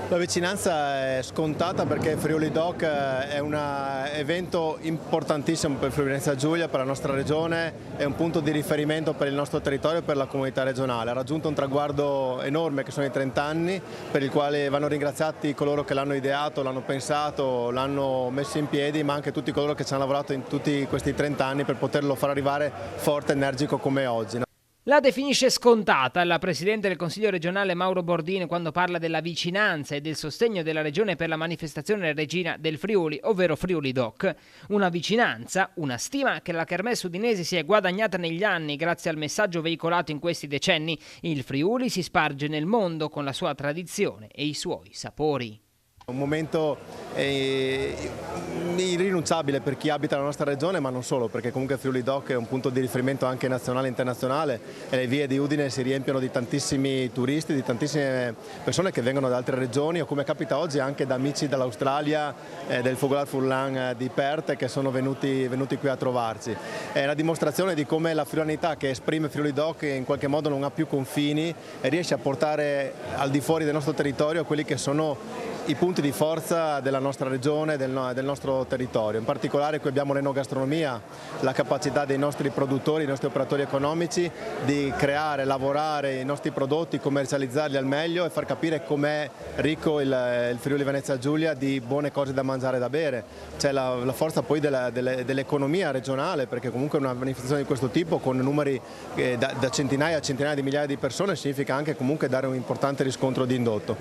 La vicinanza è scontata perché Friuli Doc è un evento importantissimo per Friuli Venezia Giulia, per la nostra regione, è un punto di riferimento per il nostro territorio e per la comunità regionale. Ha raggiunto un traguardo enorme che sono i 30 anni, per il quale vanno ringraziati coloro che l'hanno ideato, l'hanno pensato, l'hanno messo in piedi, ma anche tutti coloro che ci hanno lavorato in tutti questi 30 anni per poterlo far arrivare forte e energico come oggi. La definisce scontata la Presidente del Consiglio regionale Mauro Bordin quando parla della vicinanza e del sostegno della Regione per la manifestazione Regina del Friuli, ovvero Friuli Doc. Una vicinanza, una stima che la Kermesse udinese si è guadagnata negli anni grazie al messaggio veicolato in questi decenni. Il Friuli si sparge nel mondo con la sua tradizione e i suoi sapori. Un momento irrinunciabile per chi abita la nostra regione, ma non solo, perché comunque Friuli Doc è un punto di riferimento anche nazionale e internazionale e le vie di Udine si riempiono di tantissimi turisti, di tantissime persone che vengono da altre regioni o, come capita oggi, anche da amici dall'Australia, del Fogolar Furlan di Perth, che sono venuti qui a trovarci. È la dimostrazione di come la friulanità che esprime Friuli Doc in qualche modo non ha più confini e riesce a portare al di fuori del nostro territorio quelli che sono i punti di forza della nostra regione, del nostro territorio. In particolare qui abbiamo l'enogastronomia, la capacità dei nostri produttori, dei nostri operatori economici di creare, lavorare i nostri prodotti, commercializzarli al meglio e far capire com'è ricco il Friuli Venezia Giulia di buone cose da mangiare e da bere. C'è la forza poi dell'economia regionale, perché comunque una manifestazione di questo tipo con numeri da centinaia a centinaia di migliaia di persone significa anche comunque dare un importante riscontro di indotto.